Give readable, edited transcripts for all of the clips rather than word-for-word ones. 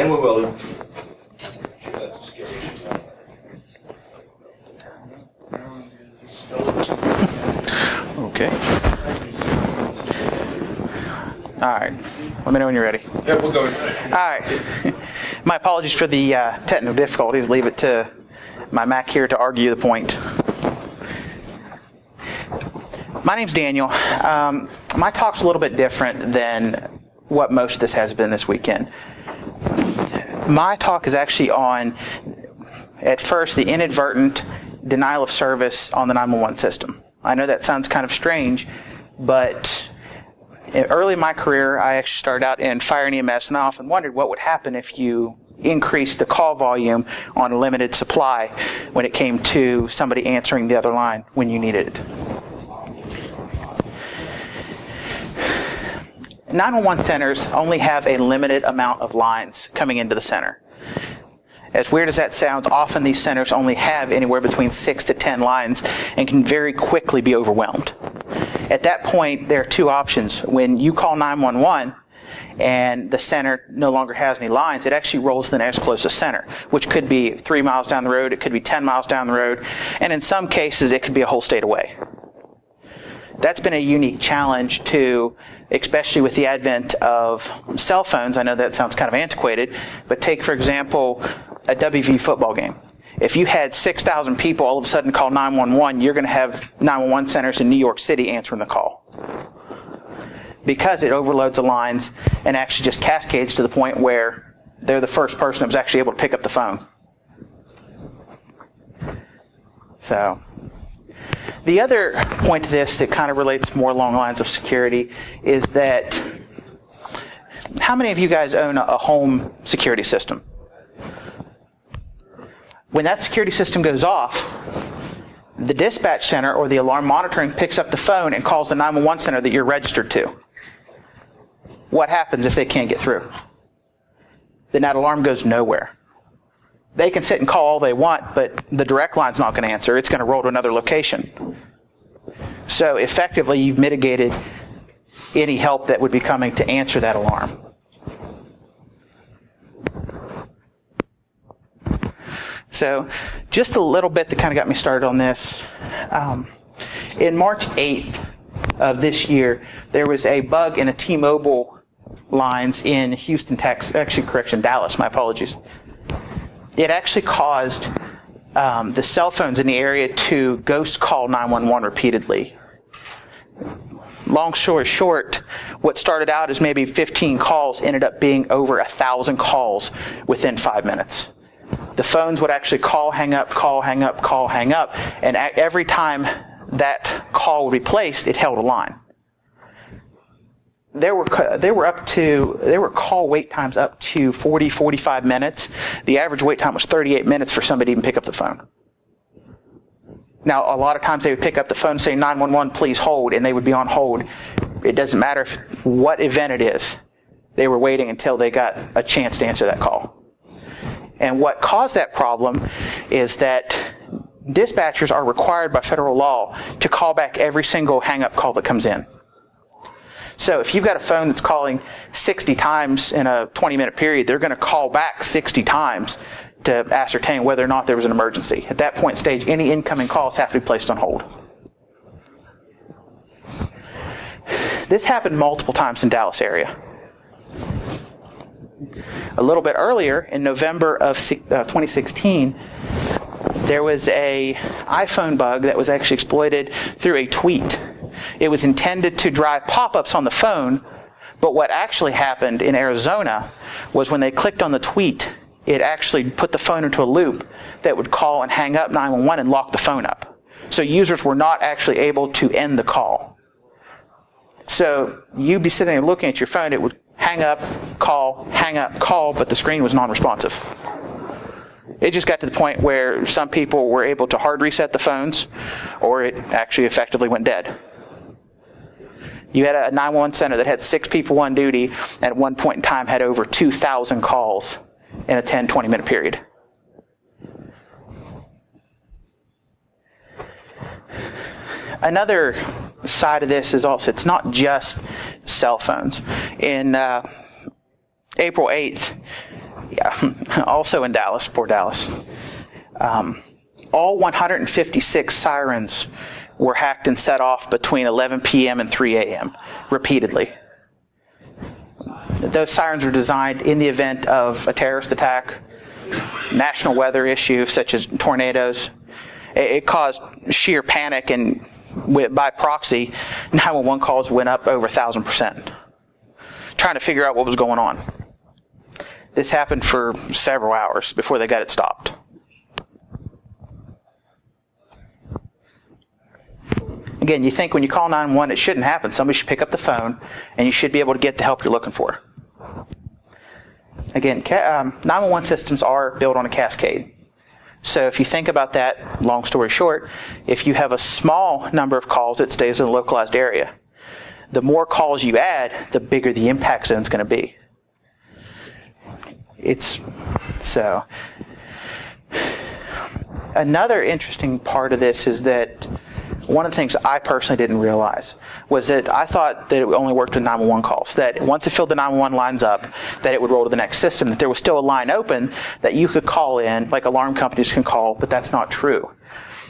And we will. Okay. All right. Let me know when you're ready. Yeah, we'll go. All right. My apologies for the technical difficulties. Leave it to my Mac here to argue the point. My name's Daniel. My talk's a little bit different than what most of this has been this weekend. My talk is actually on, at first, the inadvertent denial of service on the 911 system. I know that sounds kind of strange, but early in my career, I actually started out in fire and EMS, and I often wondered what would happen if you increased the call volume on a limited supply when it came to somebody answering the other line when you needed it. 911 centers only have a limited amount of lines coming into the center. As weird as that sounds, often these centers only have anywhere between 6 to 10 lines and can very quickly be overwhelmed. At that point, there are two options. When you call 911 and the center no longer has any lines, it actually rolls to the next closest center, which could be 3 miles down the road, it could be 10 miles down the road, and in some cases, it could be a whole state away. That's been a unique challenge to, especially with the advent of cell phones. I know that sounds kind of antiquated, but take, for example, a WV football game. If you had 6,000 people all of a sudden call 911, you're going to have 911 centers in New York City answering the call. Because it overloads the lines and actually just cascades to the point where they're the first person that was actually able to pick up the phone. So, the other point to this that kind of relates more along the lines of security is that how many of you guys own a home security system? When that security system goes off, the dispatch center or the alarm monitoring picks up the phone and calls the 911 center that you're registered to. What happens if they can't get through? Then that alarm goes nowhere. They can sit and call all they want, but the direct line's not going to answer. It's going to roll to another location. So effectively, you've mitigated any help that would be coming to answer that alarm. So just a little bit that kind of got me started on this. In March 8th of this year, there was a bug in a T-Mobile lines in Houston, Texas. Actually, correction, Dallas. My apologies. It actually caused the cell phones in the area to ghost call 911 repeatedly. Long story short, what started out as maybe 15 calls ended up being over 1,000 calls within 5 minutes. The phones would actually call, hang up, call, hang up, call, hang up, and every time that call would be placed, it held a line. There were call wait times up to 40, 45 minutes. The average wait time was 38 minutes for somebody to even pick up the phone. Now, a lot of times they would pick up the phone and say, 911, please hold, and they would be on hold. It doesn't matter what event it is. They were waiting until they got a chance to answer that call. And what caused that problem is that dispatchers are required by federal law to call back every single hang-up call that comes in. So if you've got a phone that's calling 60 times in a 20-minute period, they're going to call back 60 times to ascertain whether or not there was an emergency. At that point stage, any incoming calls have to be placed on hold. This happened multiple times in the Dallas area. A little bit earlier, in November of 2016, there was an iPhone bug that was actually exploited through a tweet. It was intended to drive pop-ups on the phone, but what actually happened in Arizona was when they clicked on the tweet, it actually put the phone into a loop that would call and hang up 911 and lock the phone up. So users were not actually able to end the call. So you'd be sitting there looking at your phone, it would hang up, call, but the screen was non-responsive. It just got to the point where some people were able to hard reset the phones, or it actually effectively went dead. You had a 911 center that had 6 people on duty, and at one point in time had over 2,000 calls in a 10, 20-minute period. Another side of this is also, it's not just cell phones. In April 8th, Yeah, also in Dallas, poor Dallas. All 156 sirens were hacked and set off between 11 p.m. and 3 a.m. repeatedly. Those sirens were designed in the event of a terrorist attack, national weather issue such as tornadoes. It caused sheer panic, and by proxy, 911 calls went up over 1,000%, trying to figure out what was going on. This happened for several hours before they got it stopped. Again, you think when you call 911, it shouldn't happen. Somebody should pick up the phone, and you should be able to get the help you're looking for. Again, 911 systems are built on a cascade. So if you think about that, long story short, if you have a small number of calls, it stays in a localized area. The more calls you add, the bigger the impact zone is going to be. Another interesting part of this is that one of the things I personally didn't realize was that I thought that it only worked with 911 calls, that once it filled the 911 lines up, that it would roll to the next system, that there was still a line open that you could call in, like alarm companies can call, but that's not true.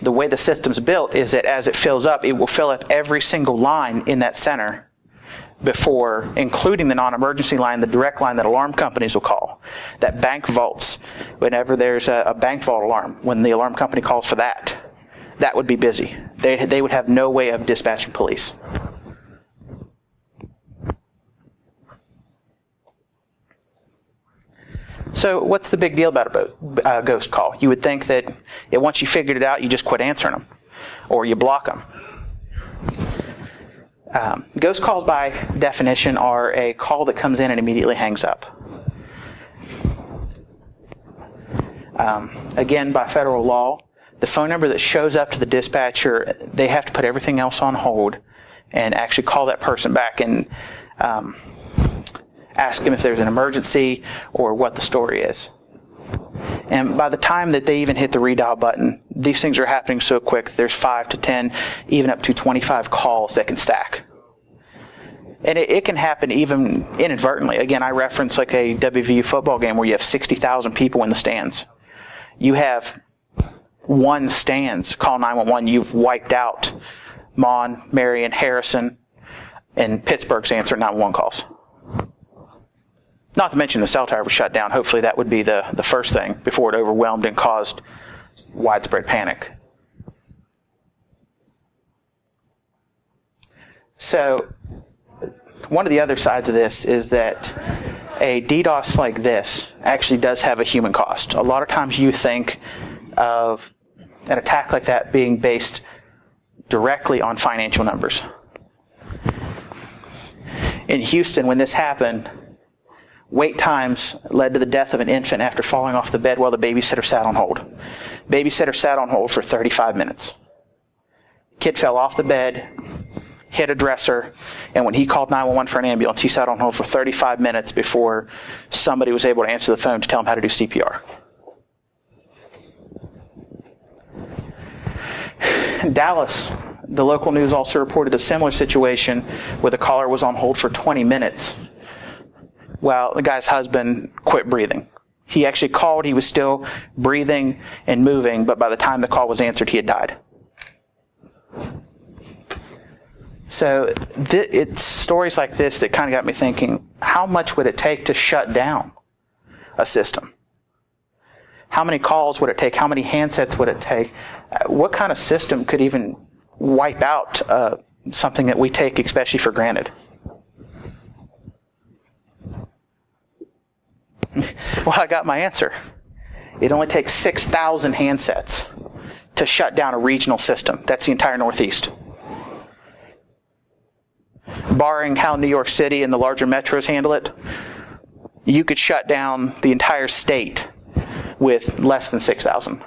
The way the system's built is that as it fills up, it will fill up every single line in that center before, including the non-emergency line, the direct line that alarm companies will call, that bank vaults, whenever there's a bank vault alarm, when the alarm company calls for that, that would be busy. They would have no way of dispatching police. So what's the big deal about a ghost call? You would think that once you figured it out, you just quit answering them, or you block them. Ghost calls, by definition, are a call that comes in and immediately hangs up. Again, by federal law, the phone number that shows up to the dispatcher, they have to put everything else on hold and actually call that person back and ask them if there's an emergency or what the story is. And by the time that they even hit the redial button, these things are happening so quick, there's 5 to 10, even up to 25 calls that can stack. And it can happen even inadvertently. Again, I reference like a WVU football game where you have 60,000 people in the stands. You have one stands, call 911, you've wiped out Mon, Marion, Harrison, and Pittsburgh's answering 911 calls. Not to mention the cell tower was shut down. Hopefully that would be the first thing before it overwhelmed and caused widespread panic. So one of the other sides of this is that a DDoS like this actually does have a human cost. A lot of times you think of an attack like that being based directly on financial numbers. In Houston, when this happened, wait times led to the death of an infant after falling off the bed while the babysitter sat on hold. Babysitter sat on hold for 35 minutes. Kid fell off the bed, hit a dresser, and when he called 911 for an ambulance, he sat on hold for 35 minutes before somebody was able to answer the phone to tell him how to do CPR. In Dallas, the local news also reported a similar situation where the caller was on hold for 20 minutes while the guy's husband quit breathing. He actually called, he was still breathing and moving, but by the time the call was answered, he had died. So it's stories like this that kind of got me thinking, how much would it take to shut down a system? How many calls would it take? How many handsets would it take? What kind of system could even wipe out something that we take especially for granted? Well, I got my answer. It only takes 6,000 handsets to shut down a regional system. That's the entire Northeast. Barring how New York City and the larger metros handle it, you could shut down the entire state with less than 6,000.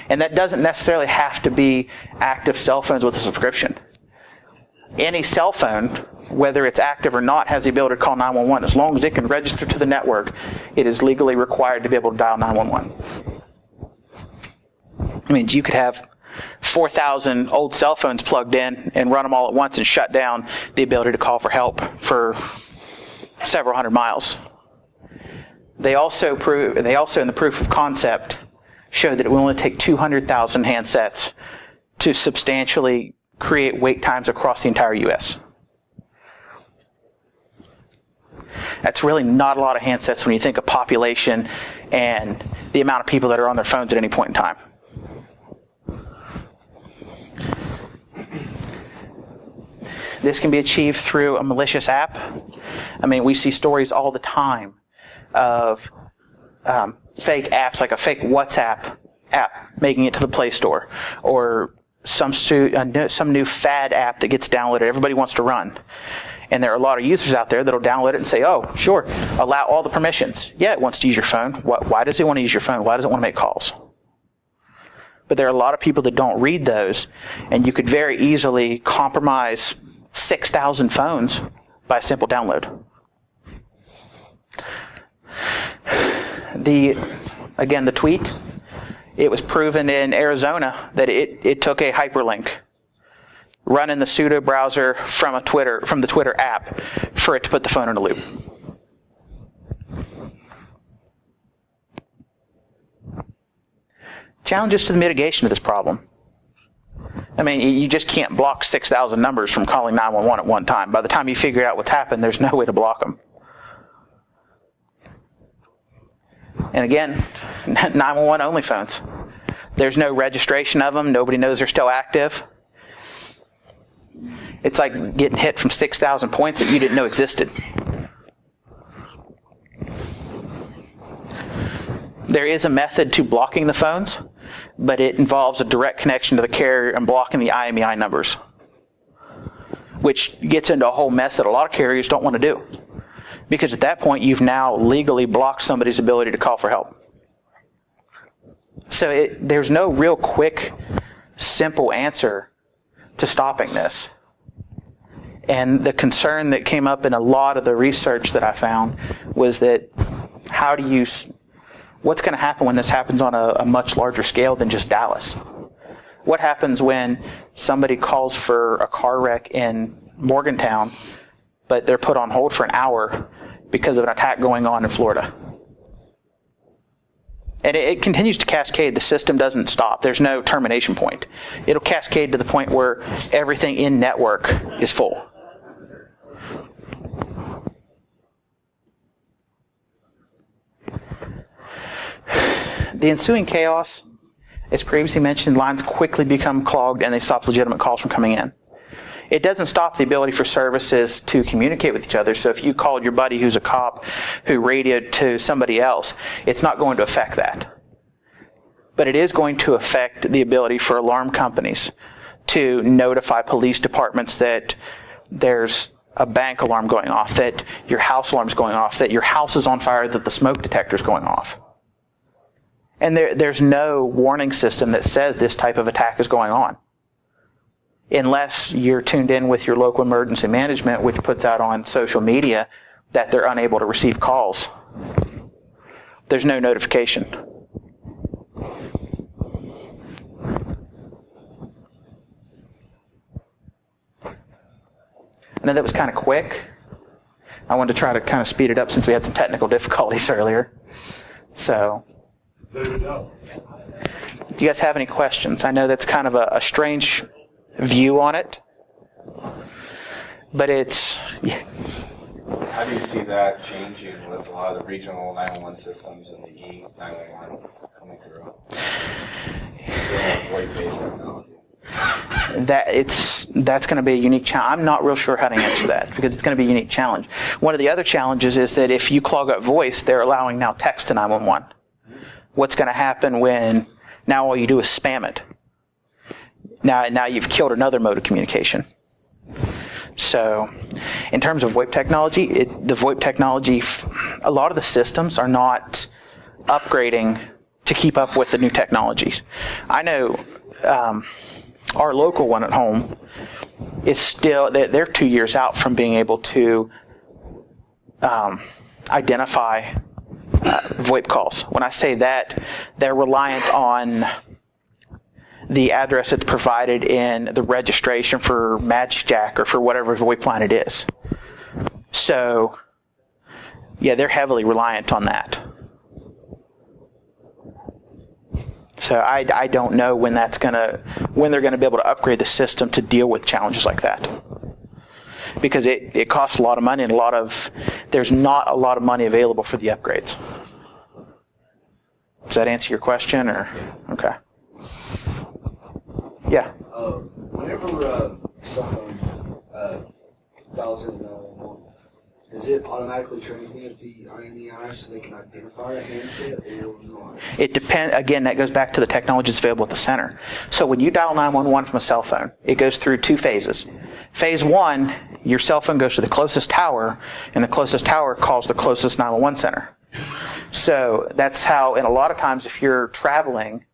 And that doesn't necessarily have to be active cell phones with a subscription. Any cell phone, whether it's active or not, has the ability to call 911. As long as it can register to the network, it is legally required to be able to dial 911. I mean, you could have 4,000 old cell phones plugged in and run them all at once and shut down the ability to call for help for several hundred miles. They also in the proof of concept showed that it will only take 200,000 handsets to substantially create wait times across the entire U.S. That's really not a lot of handsets when you think of population and the amount of people that are on their phones at any point in time. This can be achieved through a malicious app. I mean, we see stories all the time of fake apps, like a fake WhatsApp app making it to the Play Store, or some new fad app that gets downloaded everybody wants to run. And there are a lot of users out there that'll download it and say, oh, sure, allow all the permissions. Yeah, it wants to use your phone. Why does it want to use your phone? Why does it want to make calls? But there are a lot of people that don't read those, and you could very easily compromise 6,000 phones by a simple download. The tweet, it was proven in Arizona that it took a hyperlink run in the pseudo browser from the Twitter app for it to put the phone in a loop. Challenges to the mitigation of this problem. I mean, you just can't block 6,000 numbers from calling 911 at one time. By the time you figure out what's happened, there's no way to block them. And again, 911 only phones. There's no registration of them. Nobody knows they're still active. It's like getting hit from 6,000 points that you didn't know existed. There is a method to blocking the phones, but it involves a direct connection to the carrier and blocking the IMEI numbers, which gets into a whole mess that a lot of carriers don't want to do. Because at that point, you've now legally blocked somebody's ability to call for help. So there's no real quick, simple answer to stopping this. And the concern that came up in a lot of the research that I found was that what's going to happen when this happens on a much larger scale than just Dallas? What happens when somebody calls for a car wreck in Morgantown, but they're put on hold for an hour because of an attack going on in Florida? And it continues to cascade. The system doesn't stop. There's no termination point. It'll cascade to the point where everything in network is full. The ensuing chaos, as previously mentioned, lines quickly become clogged and they stop legitimate calls from coming in. It doesn't stop the ability for services to communicate with each other. So if you called your buddy who's a cop who radioed to somebody else, it's not going to affect that. But it is going to affect the ability for alarm companies to notify police departments that there's a bank alarm going off, that your house alarm's going off, that your house is on fire, that the smoke detector's going off. And there's no warning system that says this type of attack is going on, unless you're tuned in with your local emergency management, which puts out on social media that they're unable to receive calls. There's no notification. I know that was kind of quick. I wanted to try to kind of speed it up since we had some technical difficulties earlier. So, do you guys have any questions? I know that's kind of a strange view on it, but it's... Yeah. How do you see that changing with a lot of the regional 911 systems and the E911 coming through? Voice-based technology. That's going to be a unique challenge. I'm not real sure how to answer that because it's going to be a unique challenge. One of the other challenges is that if you clog up voice, they're allowing now text to 911. What's going to happen when now all you do is spam it? Now you've killed another mode of communication. So, in terms of VoIP technology, the VoIP technology, a lot of the systems are not upgrading to keep up with the new technologies. I know our local one at home is still, they're 2 years out from being able to identify VoIP calls. When I say that, they're reliant on the address that's provided in the registration for MagicJack or for whatever VoIP line it is. So, yeah, they're heavily reliant on that. So I don't know when they're going to be able to upgrade the system to deal with challenges like that. Because it costs a lot of money and there's not a lot of money available for the upgrades. Does that answer your question, or? Okay. Yeah. Whenever someone dials in 911, is it automatically transmitted the IMEI so they can identify a handset or not? It depends. Again, that goes back to the technology that's available at the center. So when you dial 911 from a cell phone, it goes through two phases. Phase one, your cell phone goes to the closest tower, and the closest tower calls the closest 911 center. So that's how, and a lot of times if you're traveling,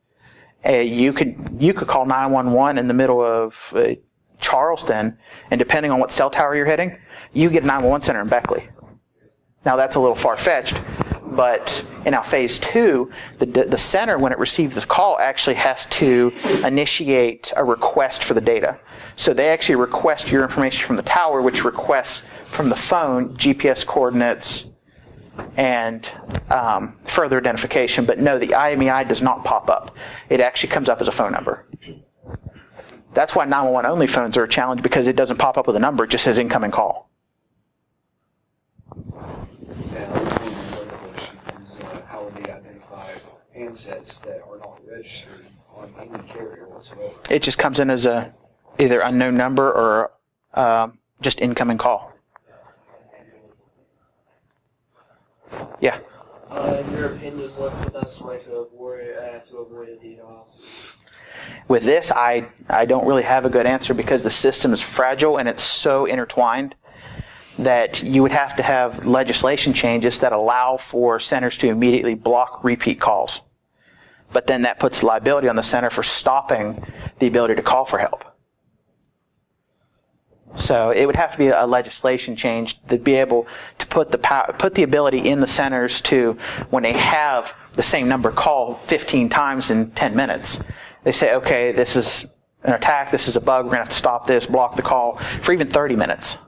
you could call 911 in the middle of Charleston, and depending on what cell tower you're hitting, you get a 911 center in Beckley. Now that's a little far-fetched, but in our phase two, the center, when it receives the call, actually has to initiate a request for the data. So they actually request your information from the tower, which requests from the phone GPS coordinates and further identification. But no, the IMEI does not pop up. It actually comes up as a phone number. That's why 911 only phones are a challenge, because it doesn't pop up with a number, it just says incoming call. How would they identify handsets that are not registered on any carrier whatsoever? It just comes in as a either unknown number or just incoming call. Yeah. In your opinion, what's the best way to avoid a DDoS? With this, I don't really have a good answer, because the system is fragile and it's so intertwined that you would have to have legislation changes that allow for centers to immediately block repeat calls. But then that puts liability on the center for stopping the ability to call for help. So it would have to be a legislation change to be able to put the ability in the centers to, when they have the same number call 15 times in 10 minutes, they say, okay, this is an attack, this is a bug, we're going to have to stop this, block the call for even 30 minutes.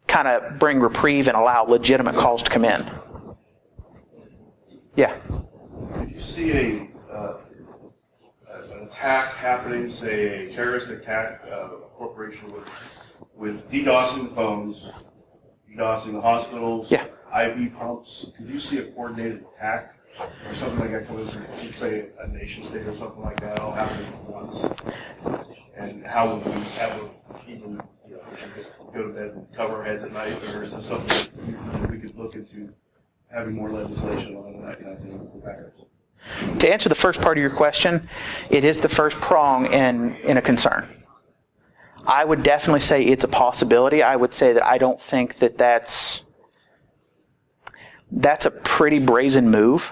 Kind of bring reprieve and allow legitimate calls to come in. Yeah. If you see an attack happening, say a terrorist attack, a corporation with DDoSing the phones, DDoSing the hospitals, yeah. IV pumps, could you see a coordinated attack or something like that coming from, say, a nation state or something like that all happening at once? And how would we ever even, we should just go to bed and cover our heads at night, or is this something that we could look into having more legislation on that kind of thing for backups? To answer the first part of your question, it is the first prong in a concern. I would definitely say it's a possibility. I would say that I don't think that that's a pretty brazen move.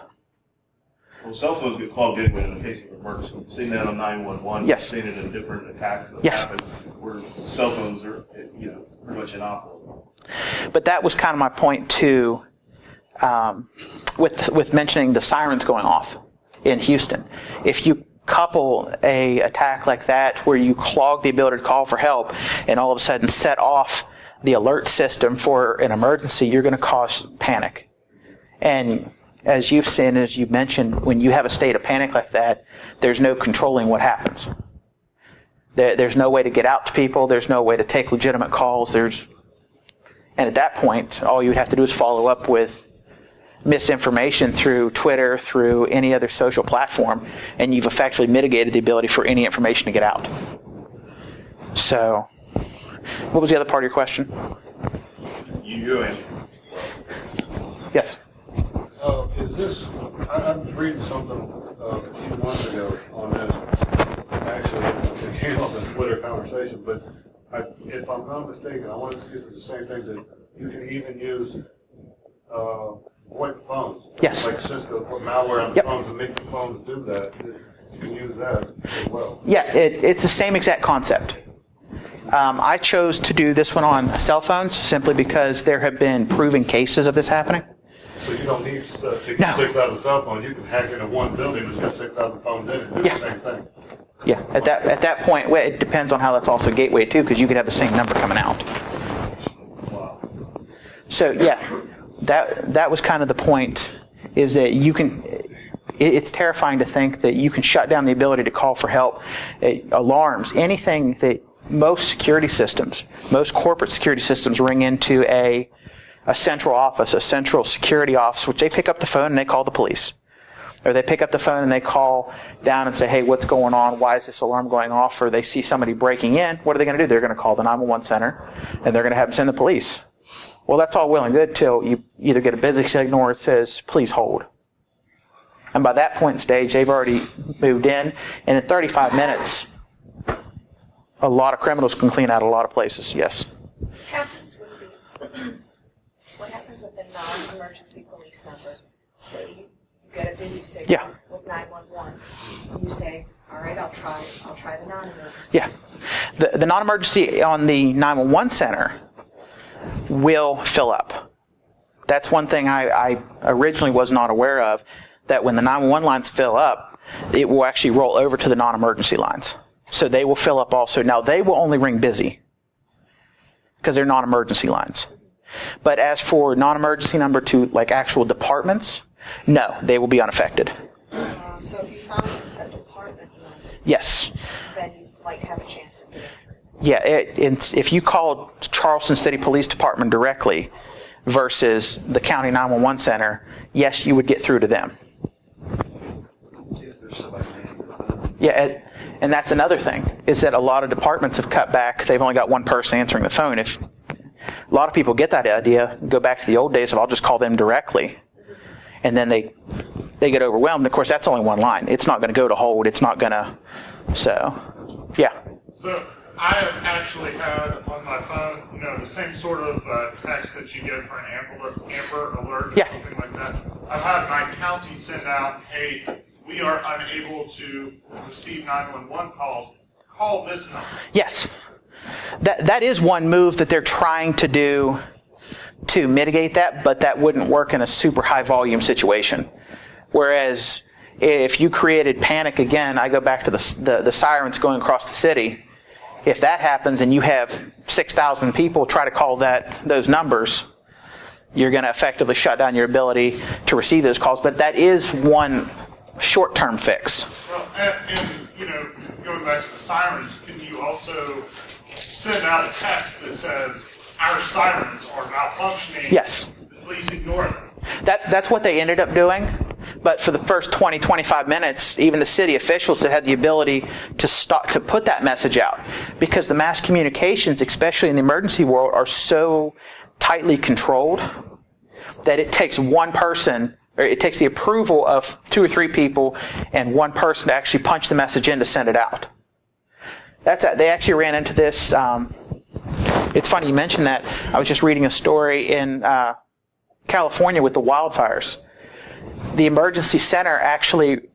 Well, cell phones get clogged in a case of emergency. We've seen that on 911. Yes. We've seen it in different attacks that yes. happen where cell phones are, pretty much inoperable. But that was kind of my point too, with mentioning the sirens going off in Houston. If you couple a attack like that where you clog the ability to call for help and all of a sudden set off the alert system for an emergency, you're going to cause panic. And as you've seen, as you mentioned, when you have a state of panic like that, there's no controlling what happens. There's no way to get out to people. There's no way to take legitimate calls. And at that point, all you would have to do is follow up with misinformation through Twitter, through any other social platform, and you've effectively mitigated the ability for any information to get out. So, what was the other part of your question? You answered. Yes. Is this? I was reading something a few months ago on this. Actually, it came up in a Twitter conversation, but if I'm not mistaken, I wanted to get to the same thing, that you can even use VoIP phones. Yes. Like Cisco put malware on the phones and make the phones do that. You can use that as well. Yeah, it's the same exact concept. I chose to do this one on cell phones simply because there have been proven cases of this happening. So you don't need to take 6,000 cell phones. You can hack into one building that's got 6,000 phones in it and do the same thing. Yeah, at that point, well, it depends on how that's also gateway too, because you could have the same number coming out. Wow. So yeah, that was kind of the point, is that you can, it's terrifying to think that you can shut down the ability to call for help, alarms, anything that most security systems, most corporate security systems ring into a central office, a central security office, which they pick up the phone and they call the police. Or they pick up the phone and they call down and say, hey, what's going on? Why is this alarm going off? Or they see somebody breaking in. What are they going to do? They're going to call the 911 center and they're going to have them send the police. Well, that's all well and good till you either get a busy signal or it says, please hold. And by that point in stage, they've already moved in. And in 35 minutes, a lot of criminals can clean out a lot of places. Yes? What happens with the non-emergency police number? Say you get a busy signal with 911. You say, all right, I'll try the non-emergency. Yeah. The non-emergency on the 911 center will fill up. That's one thing I originally was not aware of, that when the 911 lines fill up, it will actually roll over to the non-emergency lines. So they will fill up also. Now, they will only ring busy because they're non-emergency lines. But as for non-emergency number to like actual departments, no, they will be unaffected. So if you found a department number, yes, then you might have a chance of getting through. Yeah, if you called Charleston City Police Department directly versus the county 911 center, yes, you would get through to them. If there's somebody Yeah, and that's another thing, is that a lot of departments have cut back. They've only got one person answering the phone. If a lot of people get that idea, go back to the old days of I'll just call them directly, and then they get overwhelmed. Of course, that's only one line. It's not going to go to hold. It's not going to. So, yeah. So I have actually had on my phone, the same sort of text that you get for an Amber Alert or something like that. I've had my county send out, hey, we are unable to receive 911 calls. Call this number. Yes. That is one move that they're trying to do to mitigate that, but that wouldn't work in a super high volume situation. Whereas if you created panic again, I go back to the sirens going across the city. If that happens and you have 6,000 people try to call those numbers, you're going to effectively shut down your ability to receive those calls. But that is one short-term fix. Well, and going back to the sirens, can you also send out a text that says, our sirens are malfunctioning. Yes. Please ignore them. That's what they ended up doing. But for the first 20, 25 minutes, even the city officials that had the ability to put that message out. Because the mass communications, especially in the emergency world, are so tightly controlled that it takes one person, or it takes the approval of 2 or 3 people and one person to actually punch the message in to send it out. They actually ran into this. It's funny you mentioned that. I was just reading a story in California with the wildfires. The emergency center actually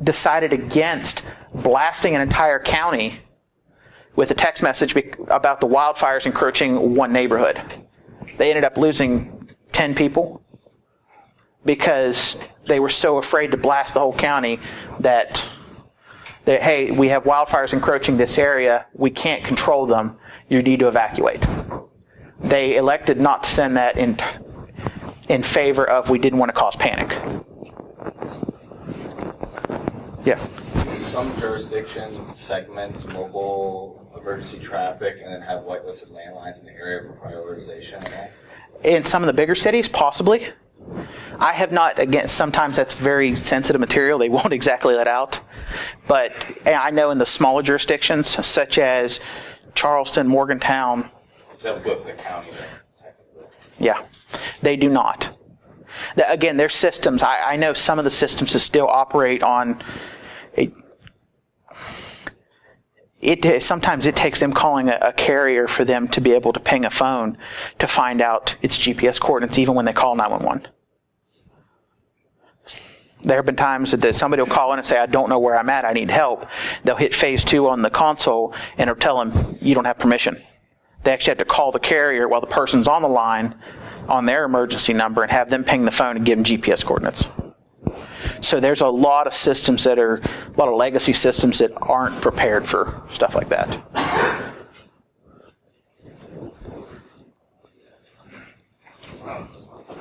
decided against blasting an entire county with a text message about the wildfires encroaching one neighborhood. They ended up losing 10 people because they were so afraid to blast the whole county that hey, we have wildfires encroaching this area. We can't control them. You need to evacuate. They elected not to send that in favor of we didn't want to cause panic. Yeah. Some jurisdictions segment mobile emergency traffic and then have whitelisted landlines in the area for prioritization. In some of the bigger cities, possibly. I have not, again, sometimes that's very sensitive material. They won't exactly let out. But I know in the smaller jurisdictions, such as Charleston, Morgantown. That would go for the county then, technically. Yeah, they do not. Again, their systems, I know some of the systems that still operate on sometimes it takes them calling a carrier for them to be able to ping a phone to find out its GPS coordinates even when they call 911. There have been times that somebody will call in and say, I don't know where I'm at, I need help. They'll hit phase 2 on the console and it'll tell them, you don't have permission. They actually have to call the carrier while the person's on the line on their emergency number and have them ping the phone and give them GPS coordinates. So there's a lot of systems a lot of legacy systems that aren't prepared for stuff like that.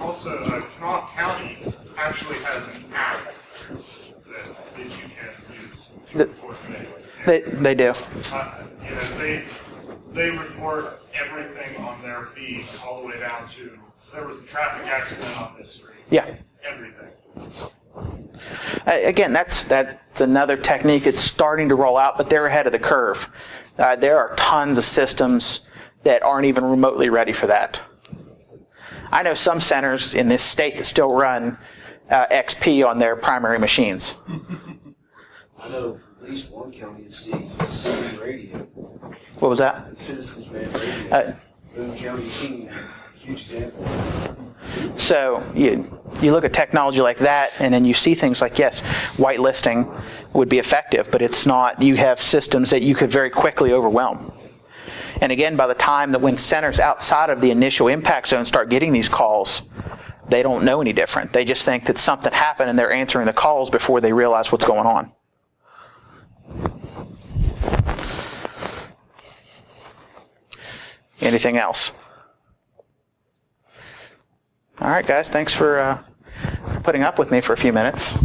Also, Kanawha County actually has an app They do. They report everything on their feed all the way down to, there was a traffic accident on this street. Yeah. Everything. Again, that's another technique. It's starting to roll out, but they're ahead of the curve. There are tons of systems that aren't even remotely ready for that. I know some centers in this state that still run XP on their primary machines. I know at least one county in the state uses CB radio. What was that? Citizens Band Radio. Boone County, King, huge example. So you look at technology like that, and then you see things like, yes, whitelisting would be effective, but it's not. You have systems that you could very quickly overwhelm. And again, by the time that when centers outside of the initial impact zone start getting these calls, they don't know any different. They just think that something happened and they're answering the calls before they realize what's going on. Anything else? All right, guys, thanks for putting up with me for a few minutes.